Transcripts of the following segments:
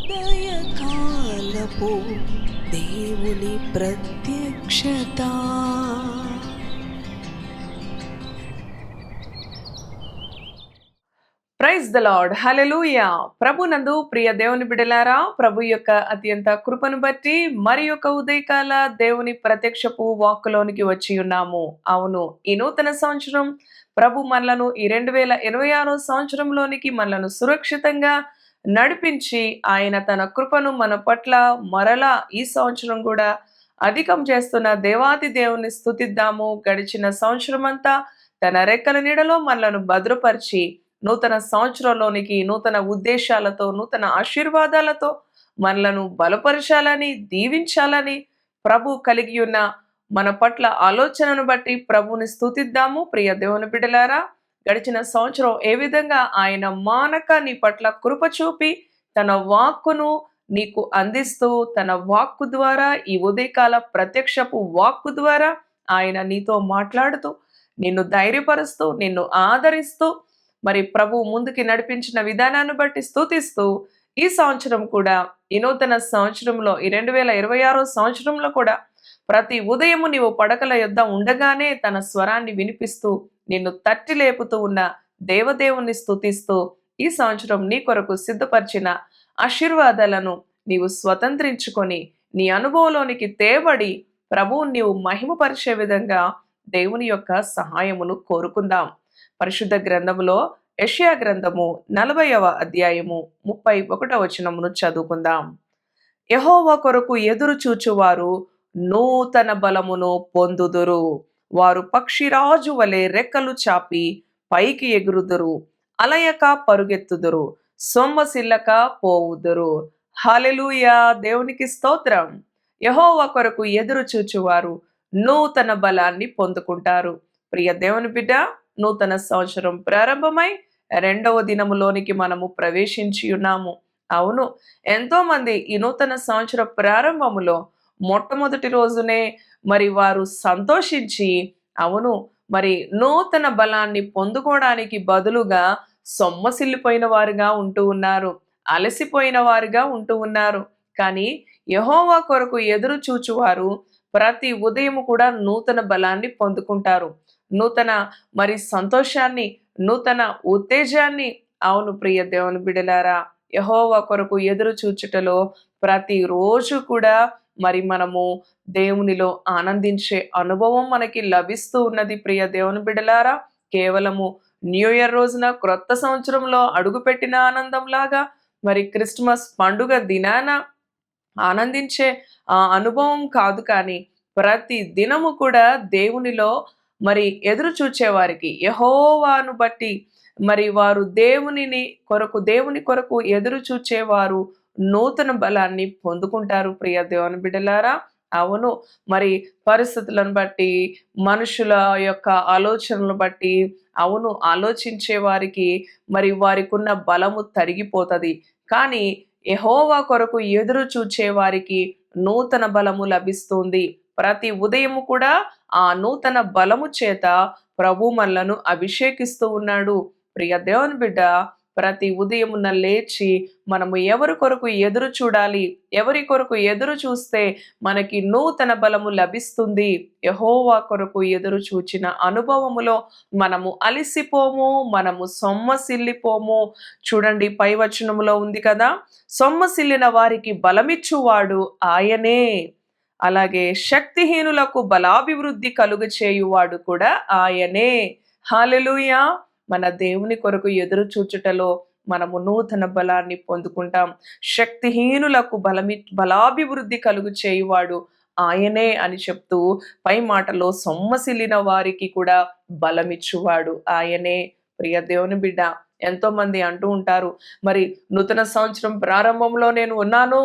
ఉదయకాలపు దేవుని ప్రత్యక్షత. ప్రైజ్ ద లార్డ్, హల్లెలూయా. ప్రభునందు ప్రియ దేవుని బిడ్డలారా, ప్రభు యొక్క అత్యంత కృపను బట్టి మరి యొక్క ఉదయకాల దేవుని ప్రత్యక్షపు వాక్కులోనికి వచ్చి ఉన్నాము. అవును, ఈ నూతన సంవత్సరం ప్రభు మనలను ఈ 2026 సంవత్సరంలోనికి మనలను సురక్షితంగా నడిపించి ఆయన తన కృపను మన పట్ల మరలా ఈ సంవత్సరం కూడా అధికం చేస్తున్న దేవాది దేవుని స్తుతిద్దాము. గడిచిన సంవత్సరం అంతా తన రెక్కల నీడలో మనలను భద్రపరిచి నూతన సంవత్సరంలోనికి నూతన ఉద్దేశాలతో నూతన ఆశీర్వాదాలతో మనలను బలపరచాలని దీవించాలని ప్రభు కలిగి ఉన్న మన పట్ల ఆలోచనను బట్టి ప్రభుని స్తుతిద్దాము. ప్రియ దేవుని బిడ్డలారా, గడిచిన సంవత్సరం ఏ విధంగా ఆయన మానక నీ పట్ల కృప చూపి తన వాక్కును నీకు అందిస్తూ తన వాక్కు ద్వారా ఈ ఉదయకాల ప్రత్యక్షపు వాక్కు ద్వారా ఆయన నీతో మాట్లాడుతూ నిన్ను ధైర్యపరుస్తూ నిన్ను ఆదరిస్తూ మరి ప్రభు ముందుకి నడిపించిన విధానాన్ని బట్టి స్తుతిస్తూ ఈ సంవత్సరం కూడా ఈ నూతన సంవత్సరంలో ఈ 2026 సంవత్సరంలో కూడా ప్రతి ఉదయము నీవు పడకల యొద్ద ఉండగానే తన స్వరాన్ని వినిపిస్తూ నిన్ను తట్టి లేపుతూ ఉన్న దేవదేవుని స్తుతిస్తూ ఈ సంవత్సరం నీ కొరకు సిద్ధపరిచిన ఆశీర్వాదాలను నీవు స్వతంత్రించుకొని నీ అనుభవంలోనికి తేబడి ప్రభువు నీవు మహిమపరిచే విధంగా దేవుని యొక్క సహాయమును కోరుకుందాం. పరిశుద్ధ గ్రంథములో యెషయా గ్రంథము 40వ అధ్యాయము 31వ వచనమును చదువుకుందాం. యెహోవా కొరకు ఎదురు చూచువారు నూతన బలమును పొందుదురు. వారు పక్షిరాజు వలె రెక్కలు చాపి పైకి ఎగురుదురు. అలయక పరుగెత్తుదురు, సొమ్మసిల్లక పోవుదురు. హల్లెలూయా, దేవునికి స్తోత్రం. యెహోవా కొరకు ఎదురు చూచువారు నూతన బలాన్ని పొందుకుంటారు. ప్రియ దేవుని బిడ్డ, నూతన సంవత్సరం ప్రారంభమై 2వ దినములోనికి మనము ప్రవేశించి ఉన్నాము. అవును, ఎంతో మంది ఈ నూతన సంవత్సర ప్రారంభములో మొట్టమొదటి రోజునే మరి వారు సంతోషించి అవును మరి నూతన బలాన్ని పొందుకోవడానికి బదులుగా సొమ్మసిల్లిపోయిన వారుగా ఉంటూ ఉన్నారు, అలసిపోయిన వారుగా ఉంటూ ఉన్నారు. కానీ యెహోవా కొరకు ఎదురు చూచువారు ప్రతి ఉదయం కూడా నూతన బలాన్ని పొందుకుంటారు, నూతన మరి సంతోషాన్ని, నూతన ఉత్తేజాన్ని. అవును ప్రియ దేవుని బిడ్డలారా, యెహోవా కొరకు ఎదురు చూచుటలో ప్రతిరోజు కూడా మరి మనము దేవునిలో ఆనందించే అనుభవం మనకి లభిస్తూ ఉన్నది. ప్రియ దేవుని బిడ్డలారా, కేవలము న్యూ ఇయర్ రోజున క్రొత్త సంవత్సరంలో అడుగుపెట్టిన ఆనందంలాగా మరి క్రిస్మస్ పండుగ దినాన ఆనందించే ఆ అనుభవం కాదు, కానీ ప్రతి దినము కూడా దేవునిలో మరి ఎదురు చూచేవారికి యెహోవాను బట్టి మరి వారు దేవుని కొరకు ఎదురు చూచేవారు నూతన బలాన్ని పొందుకుంటారు. ప్రియ దేవుని బిడ్డలారా, అవును మరి పరిస్థితులను బట్టి మనుషుల యొక్క ఆలోచనలు బట్టి అవును ఆలోచించే వారికి మరి వారికి ఉన్న బలము తరిగిపోతుంది. కానీ యెహోవా కొరకు ఎదురు చూచే వారికి నూతన బలము లభిస్తుంది. ప్రతి ఉదయము కూడా ఆ నూతన బలము చేత ప్రభు మనలను అభిషేకిస్తూ ఉన్నాడు. ప్రియ దేవుని బిడ్డ, ప్రతి ఉదయమున లేచి మనము ఎవరి కొరకు ఎదురు చూడాలి, ఎవరి కొరకు ఎదురు చూస్తే మనకి నూతన బలము లభిస్తుంది. యెహోవా కొరకు ఎదురు చూచిన అనుభవములో మనము అలిసిపోము, మనము సొమ్మసిల్లిపోము. చూడండి, పై వచనములో ఉంది కదా, సొమ్మసిల్లిన వారికి బలమిచ్చువాడు ఆయనే, అలాగే శక్తిహీనులకు బలాభివృద్ధి కలుగ చేయువాడు కూడా ఆయనే. హల్లెలూయా. మన దేవుని కొరకు ఎదురు చూచుటలో మనము నూతన బలాన్ని పొందుకుంటాం. శక్తిహీనులకు బలాభివృద్ధి కలుగు చేయువాడు ఆయనే అని చెప్తూ పై మాటలో సొమ్మసిల్లిన వారికి కూడా బలమిచ్చువాడు ఆయనే. ప్రియ దేవుని బిడ్డ, ఎంతో మంది అంటూ ఉంటారు, మరి నూతన సంవత్సరం ప్రారంభంలో నేను ఉన్నాను,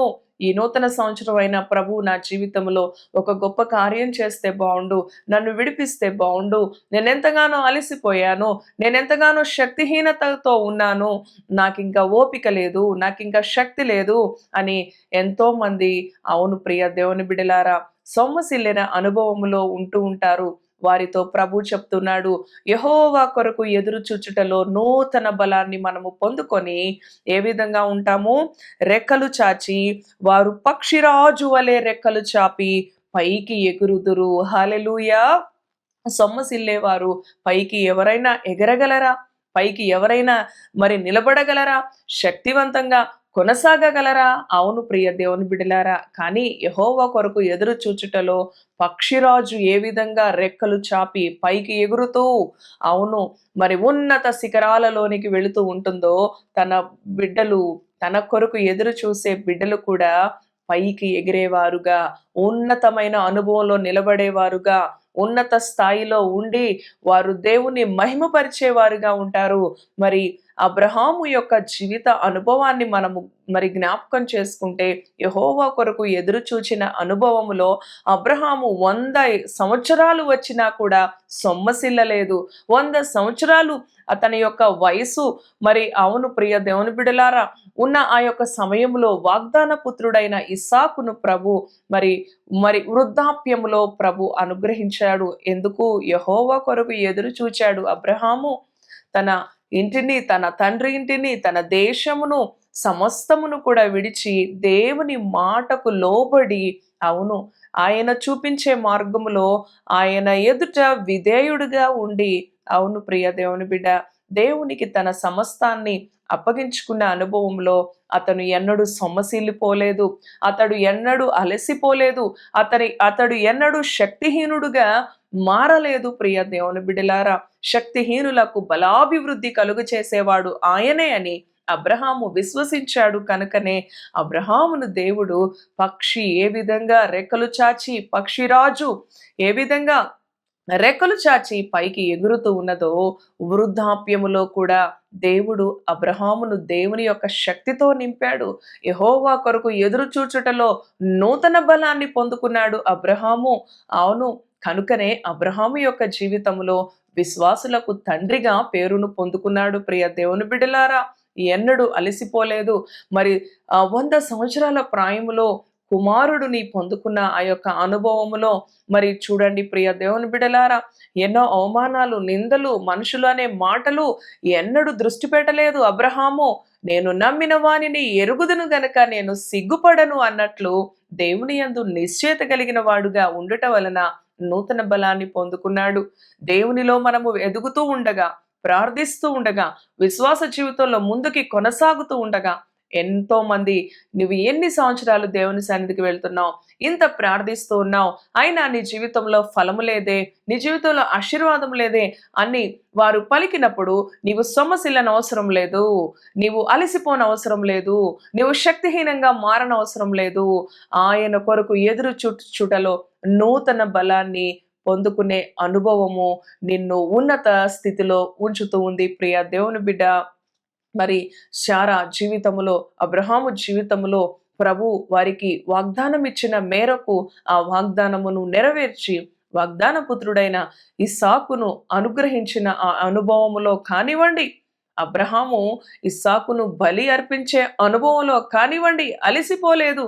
ఈ నూతన సంవత్సరం అయిన ప్రభు నా జీవితంలో ఒక గొప్ప కార్యం చేస్తే బాగుండు, నన్ను విడిపిస్తే బాగుండు, నేనెంతగానో అలసిపోయాను, నేనెంతగానో శక్తిహీనతతో ఉన్నాను, నాకు ఇంకా ఓపిక లేదు, నాకు ఇంకా శక్తి లేదు అని ఎంతో మంది అవును ప్రియ దేవుని బిడ్డలారా సొమ్మసిల్లిన అనుభవములో ఉంటూ ఉంటారు. వారితో ప్రభు చెప్తున్నాడు, యెహోవా కొరకు ఎదురు చూచుటలో నూతన బలాన్ని మనము పొందుకొని ఏ విధంగా ఉంటాము? రెక్కలు చాచి వారు పక్షిరాజు వలె రెక్కలు చాపి పైకి ఎగురుదురు. హల్లెలూయా. సొమ్మసిల్లేవారు పైకి ఎవరైనా ఎగరగలరా? పైకి ఎవరైనా నిలబడగలరా? శక్తివంతంగా కొనసాగగలరా? అవును ప్రియ దేవుని బిడ్డలారా. కానీ యెహోవా కొరకు ఎదురు చూచుటలో పక్షిరాజు ఏ విధంగా రెక్కలు చాపి పైకి ఎగురుతూ, అవును, ఉన్నత శిఖరాలలోనికి వెళుతూ ఉంటుందో, తన బిడ్డలు, తన కొరకు ఎదురు చూసే బిడ్డలు కూడా పైకి ఎగిరేవారుగా, ఉన్నతమైన అనుభవంలో నిలబడేవారుగా, ఉన్నత స్థాయిలో ఉండి వారు దేవుని మహిమపరిచేవారుగా ఉంటారు. అబ్రహాము యొక్క జీవిత అనుభవాన్ని మనము జ్ఞాపకం చేసుకుంటే, యెహోవా కొరకు ఎదురు చూచిన అనుభవములో అబ్రహాము 100 సంవత్సరాలు వచ్చినా కూడా సొమ్మసిల్లలేదు. 100 సంవత్సరాలు అతని యొక్క వయసు, అవును ప్రియ దేవుని బిడ్డలారా, ఉన్న ఆ యొక్క సమయంలో వాగ్దాన పుత్రుడైన ఇస్సాకును ప్రభు వృద్ధాప్యములో ప్రభు అనుగ్రహించాడు. ఎందుకు? యెహోవా కొరకు ఎదురు చూచాడు అబ్రహాము. తన ఇంటిని, తన తండ్రి ఇంటిని, తన దేశమును సమస్తమును కూడా విడిచి దేవుని మాటకు లోబడి, అవును, ఆయన చూపించే మార్గములో ఆయన ఎదుట విధేయుడిగా ఉండి, అవును ప్రియ దేవుని బిడ్డ, దేవునికి తన సమస్తాన్ని అప్పగించుకున్న అనుభవంలో అతను ఎన్నడూ సొమ్మసిల్లిపోలేదు. అతడు ఎన్నడూ అలసిపోలేదు. అతడు ఎన్నడూ శక్తిహీనుడుగా మారలేదు. ప్రియ దేవుని బిడ్డలారా, శక్తిహీనులకు బలాభివృద్ధి కలుగు చేసేవాడు ఆయనే అని అబ్రహాము విశ్వసించాడు. కనుకనే అబ్రహామును దేవుడు పక్షి ఏ విధంగా రెక్కలు చాచి, పక్షిరాజు ఏ విధంగా రెక్కలు చాచి పైకి ఎగురుతూ ఉన్నదో, వృద్ధాప్యములో కూడా దేవుడు అబ్రహామును దేవుని యొక్క శక్తితో నింపాడు. యెహోవా కొరకు ఎదురు చూచుటలో నూతన బలాన్ని పొందుకున్నాడు అబ్రహాము. అవును, కనుకనే అబ్రహాము యొక్క జీవితంలో విశ్వాసులకు తండ్రిగా పేరును పొందుకున్నాడు. ప్రియ దేవుని బిడ్డలారా, ఎన్నడూ అలసిపోలేదు. 100 సంవత్సరాల ప్రాయములో కుమారుడిని పొందుకున్న ఆ యొక్క అనుభవములో చూడండి ప్రియ దేవుని బిడ్డలారా, ఎన్నో అవమానాలు, నిందలు, మనుషులు అనే మాటలు ఎన్నడూ దృష్టి పెట్టలేదు అబ్రహాము. నేను నమ్మిన వానిని ఎరుగుదును గనక నేను సిగ్గుపడను అన్నట్లు దేవుని యందు నిశ్చయత కలిగిన వాడుగా ఉండుట వలన నూతన బలాన్ని పొందుకున్నాడు. దేవునిలో మనము ఎదుగుతూ ఉండగా, ప్రార్థిస్తూ ఉండగా, విశ్వాస జీవితంలో ముందుకి కొనసాగుతూ ఉండగా, ఎంతో మంది, నువ్వు ఎన్ని సంవత్సరాలు దేవుని సన్నిధికి వెళ్తున్నావు, ఇంత ప్రార్థిస్తూ ఉన్నావు, అయినా నీ జీవితంలో ఫలము లేదే, నీ జీవితంలో ఆశీర్వాదం లేదే అని వారు పలికినప్పుడు, నీవు సొమ్మసిల్లనవసరం లేదు, నీవు అలసిపోనవసరం లేదు, నీవు శక్తిహీనంగా మారనవసరం లేదు. ఆయన కొరకు ఎదురు చూటలో నూతన బలాన్ని పొందుకునే అనుభవము నిన్ను ఉన్నత స్థితిలో ఉంచుతూ ఉంది. ప్రియ దేవుని బిడ్డ, శారా జీవితములో, అబ్రహాము జీవితములో ప్రభు వారికి వాగ్దానం ఇచ్చిన మేరకు ఆ వాగ్దానమును నెరవేర్చి వాగ్దాన పుత్రుడైన ఇస్సాకును అనుగ్రహించిన ఆ అనుభవములో కానివ్వండి, అబ్రహాము ఇస్సాకును బలి అర్పించే అనుభవంలో కానివ్వండి, అలసిపోలేదు.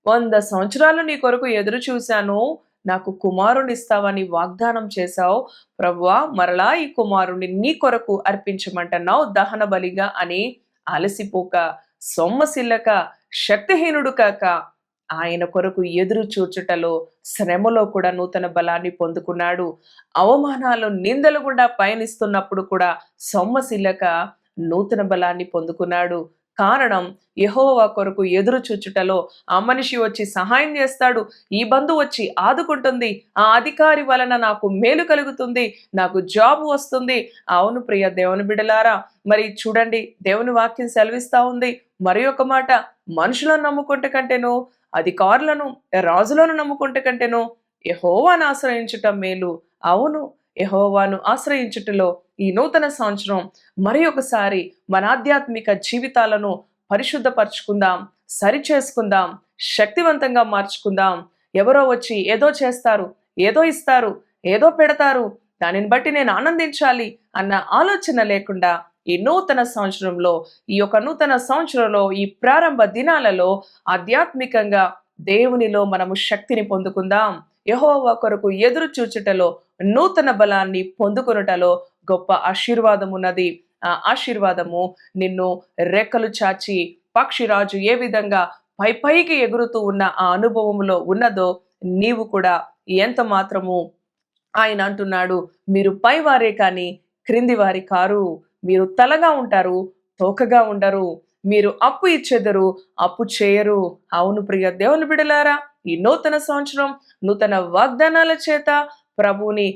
100 సంవత్సరాలు నీ కొరకు ఎదురు చూశాను, నాకు కుమారుని ఇస్తావని వాగ్దానం చేశావు ప్రభువా, మరలా ఈ కుమారుని నీ కొరకు అర్పించమంటున్నావు దహన బలిగా అని అలసిపోక, సొమ్మసిల్లక, శక్తిహీనుడు కాక ఆయన కొరకు ఎదురు చూచుటలో, శ్రమలో కూడా నూతన బలాన్ని పొందుకున్నాడు. అవమానాలు, నిందలు గుండా పయనిస్తున్నప్పుడు కూడా సొమ్మసిల్లక నూతన బలాన్ని పొందుకున్నాడు. కారణం, యెహోవా కొరకు ఎదురు చూచుటలో ఆ మనిషి వచ్చి సహాయం చేస్తాడు, ఈ బంధువు వచ్చి ఆదుకుంటుంది, ఆ అధికారి వలన నాకు మేలు కలుగుతుంది, నాకు జాబ్ వస్తుంది. అవును ప్రియ దేవుని బిడ్డలారా, చూడండి, దేవుని వాక్యం సెలవిస్తా ఉంది. మరి ఒక మాట, మనుషులను నమ్ముకుంటే కంటేను, అధికారులను, రాజులను నమ్ముకుంటే కంటేను యెహోవాను ఆశ్రయించుట మేలు. అవును, యెహోవాను ఆశ్రయించుటలో ఈ నూతన సంవత్సరం ఒకసారి మన ఆధ్యాత్మిక జీవితాలను పరిశుద్ధపరచుకుందాం, సరిచేసుకుందాం, శక్తివంతంగా మార్చుకుందాం. ఎవరో వచ్చి ఏదో చేస్తారు, ఏదో ఇస్తారు, ఏదో పెడతారు, దానిని బట్టి నేను ఆనందించాలి అన్న ఆలోచన లేకుండా ఈ నూతన సంవత్సరంలో, ఈ యొక్క నూతన సంవత్సరంలో, ఈ ప్రారంభ దినాలలో ఆధ్యాత్మికంగా దేవునిలో మనము శక్తిని పొందుకుందాం. యెహోవా కొరకు ఎదురు చూచుటలో, నూతన బలాన్ని పొందుకొనుటలో గొప్ప ఆశీర్వాదం ఉన్నది. ఆ ఆశీర్వాదము నిన్ను రెక్కలు చాచి పక్షిరాజు ఏ విధంగా పైకి ఎగురుతూ ఉన్న ఆ అనుభవంలో ఉన్నదో నీవు కూడా ఎంత మాత్రము ఆయన అంటున్నాడు, మీరు పైవారే కానీ క్రింది వారి కారు. మీరు తలగా ఉంటారు, తోకగా ఉండరు. మీరు అప్పు ఇచ్చెదరు, అప్పు చేయరు. అవును ప్రియ దేవుని బిడ్డలారా, ఈ నూతన సంవత్సరం నూతన వాగ్దానాల చేత ప్రభువుని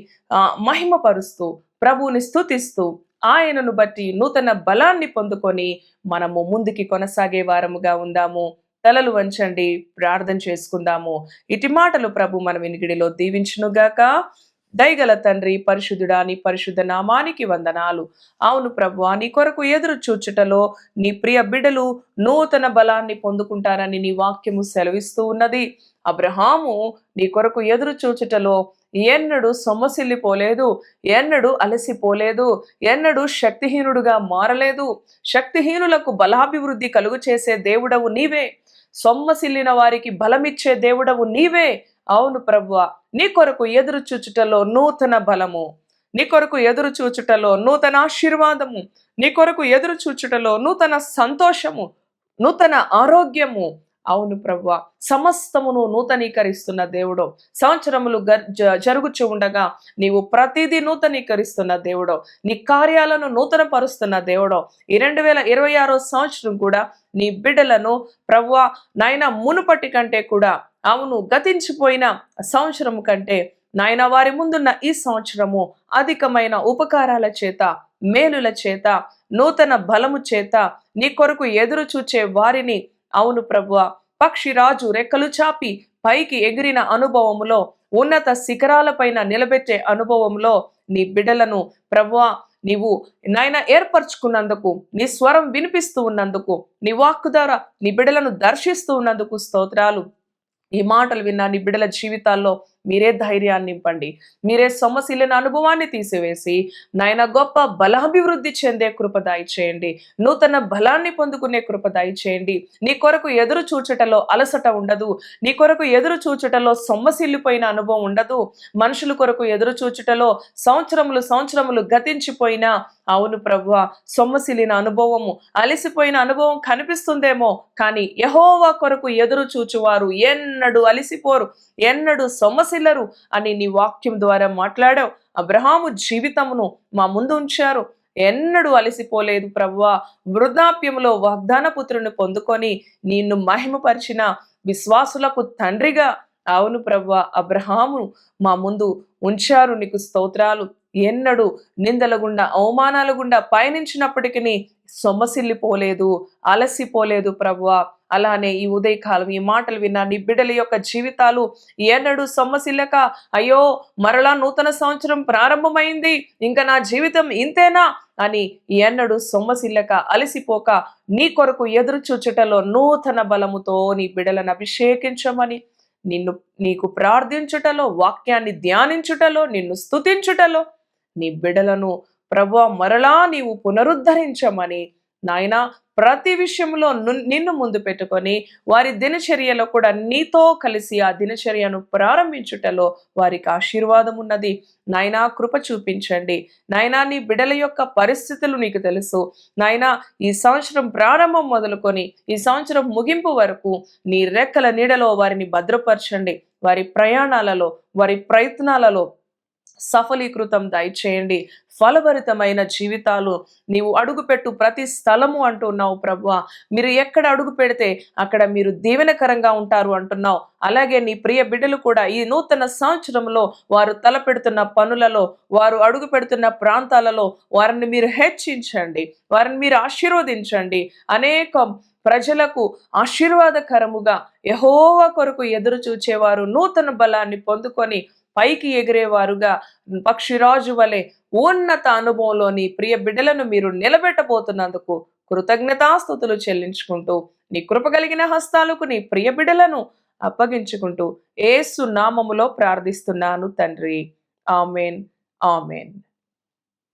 మహిమపరుస్తూ, ప్రభువుని స్తుతిస్తూ, ఆయనను బట్టి నూతన బలాన్ని పొందుకొని మనము ముందుకి కొనసాగే వారముగా ఉందాము. తలలు వంచండి, ప్రార్థన చేసుకుందాము. ఇటు మాటలు ప్రభు మన వినికిడిలో దీవించునుగాక. దయగల తండ్రి, పరిశుద్ధుడా, నీ పరిశుద్ధ నామానికి వందనాలు. అవును ప్రభువా, నీ కొరకు ఎదురు చూచుటలో నీ ప్రియ బిడ్డలు నూతన బలాన్ని పొందుకుంటారని నీ వాక్యము సెలవిస్తూ ఉన్నది. అబ్రహాము నీ కొరకు ఎదురు చూచుటలో ఎన్నడూ సొమ్మసిల్లిపోలేదు, ఎన్నడూ అలసిపోలేదు, ఎన్నడూ శక్తిహీనుడుగా మారలేదు. శక్తిహీనులకు బలాభివృద్ధి కలుగు చేసే దేవుడవు నీవే. సొమ్మసిల్లిన వారికి బలమిచ్చే దేవుడవు నీవే. అవును ప్రభువా, నీ కొరకు ఎదురు చూచుటలో నూతన బలము, నీ కొరకు ఎదురు చూచుటలో నూతన ఆశీర్వాదము, నీ కొరకు ఎదురు చూచుటలో నూతన సంతోషము, నూతన ఆరోగ్యము. అవును ప్రభువా, సమస్తమును నూతనీకరిస్తున్న దేవుడు. సంవత్సరములు జరుగుచు ఉండగా నీవు ప్రతిదీ నూతనీకరిస్తున్న దేవుడు. నీ కార్యాలను నూతన పరుస్తున్న దేవుడు. ఈ 2026 సంవత్సరం కూడా నీ బిడ్డలను ప్రభువా నాయన మునుపటి కంటే కూడా, అవును గతించిపోయిన సంవత్సరం కంటే నాయన వారి ముందున్న ఈ సంవత్సరము అధికమైన ఉపకారాల చేత, మేలుల చేత, నూతన బలము చేత నీ కొరకు ఎదురు చూచే వారిని, అవును ప్రభువా, పక్షిరాజు రెక్కలు చాపి పైకి ఎగిరిన అనుభవములో, ఉన్నత శిఖరాలపైన నిలబెట్టే అనుభవంలో నీ బిడ్డలను ప్రభువా నీవు నాయన ఏర్పరచుకున్నందుకు, నీ స్వరం వినిపిస్తూ ఉన్నందుకు, నీ వాక్కు ద్వారా నీ బిడ్డలను దర్శిస్తూ ఉన్నందుకు స్తోత్రాలు. ఈ మాటలు విన్న నీ బిడ్డల జీవితాల్లో మీరే ధైర్యాన్ని నింపండి. మీరే సొమ్మసిల్లిన అనుభవాన్ని తీసివేసి నాయన గొప్ప బలాభివృద్ధి చెందే కృప దయచేయండి. నూతన బలాన్ని పొందుకునే కృప దయచేయండి. నీ కొరకు ఎదురు చూచుటలో అలసట ఉండదు. నీ కొరకు ఎదురు చూచుటలో సొమ్మసిల్లిపోయిన అనుభవం ఉండదు. మనుషుల కొరకు ఎదురు చూచుటలో సంవత్సరములు గతించిపోయినా, అవును ప్రభువా, సొమ్మసిల్లిన అనుభవము, అలసిపోయిన అనుభవం కనిపిస్తుందేమో, కానీ యెహోవా కొరకు ఎదురు చూచువారు ఎన్నడూ అలసిపోరు, ఎన్నడూ సొమ్మసిల్లరు అని నీ వాక్యం ద్వారా మాట్లాడావు. అబ్రహాము జీవితమును మా ముందు ఉంచారు, ఎన్నడూ అలసిపోలేదు ప్రభువా. వృద్ధాప్యములో వాగ్దాన పుత్రుని పొందుకొని నిన్ను మహిమపరిచిన విశ్వాసులకు తండ్రిగా, అవును ప్రభువా, అబ్రహాము మా ముందు ఉంచారు. నీకు స్తోత్రాలు. ఎన్నడూ నిందల గుండా, అవమానాల గుండా పయనించినప్పటికీ సొమ్మసిల్లిపోలేదు, అలసిపోలేదు ప్రభువా. అలానే ఈ ఉదయకాలం ఈ మాటలు విన్న నీ బిడ్డల యొక్క జీవితాలు ఎన్నడూ సొమ్మసిల్లక, అయ్యో మరలా నూతన సంవత్సరం ప్రారంభమైంది, ఇంకా నా జీవితం ఇంతేనా అని ఎన్నడూ సొమ్మసిల్లక, అలసిపోక నీ కొరకు ఎదురు చూచుటలో నూతన బలముతో నీ బిడ్డలను అభిషేకించమని, నీకు ప్రార్థించుటలో, వాక్యాన్ని ధ్యానించుటలో, నిన్ను స్తుతించుటలో నీ బిడ్డలను ప్రభువా మరలా నీవు పునరుద్ధరించమని నాయనా, ప్రతి విషయంలో నిన్ను ముందు పెట్టుకొని వారి దినచర్యలో కూడా నీతో కలిసి ఆ దినచర్యను ప్రారంభించుటలో వారికి ఆశీర్వాదం ఉన్నది. నాయనా, కృప చూపించండి. నాయనా, నీ బిడ్డల యొక్క పరిస్థితులు నీకు తెలుసు. నాయనా, ఈ సంవత్సరం ప్రారంభం మొదలుకొని ఈ సంవత్సరం ముగింపు వరకు నీ రెక్కల నీడలో వారిని భద్రపరచండి. వారి ప్రయాణాలలో, వారి ప్రయత్నాలలో సఫలీకృతం దయచేయండి. ఫలభరితమైన జీవితాలు, నీవు అడుగుపెట్టు ప్రతి స్థలము అంటున్నావు ప్రభువా. మీరు ఎక్కడ అడుగు పెడితే అక్కడ మీరు దీవెనకరంగా ఉంటారు అంటున్నావు. అలాగే నీ ప్రియ బిడ్డలు కూడా ఈ నూతన సంవత్సరంలో వారు తలపెడుతున్న పనులలో, వారు అడుగు పెడుతున్న ప్రాంతాలలో వారిని మీరు హెచ్చించండి, వారిని మీరు ఆశీర్వదించండి. అనేక ప్రజలకు ఆశీర్వాదకరముగా యెహోవా కొరకు ఎదురు చూచేవారు నూతన బలాన్ని పొందుకొని పైకి ఎగిరేవారుగా, పక్షిరాజు వలె ఉన్నత అనుభవంలోని ప్రియ బిడ్డలను మీరు నిలబెట్టబోతున్నందుకు కృతజ్ఞతాస్తుతులు చెల్లించుకుంటూ నీ కృప కలిగిన హస్తాలకు నీ ప్రియ బిడ్డలను అప్పగించుకుంటూ యేసు నామములో ప్రార్థిస్తున్నాను తండ్రి. Amen, amen.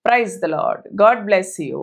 Praise the lord. God bless you.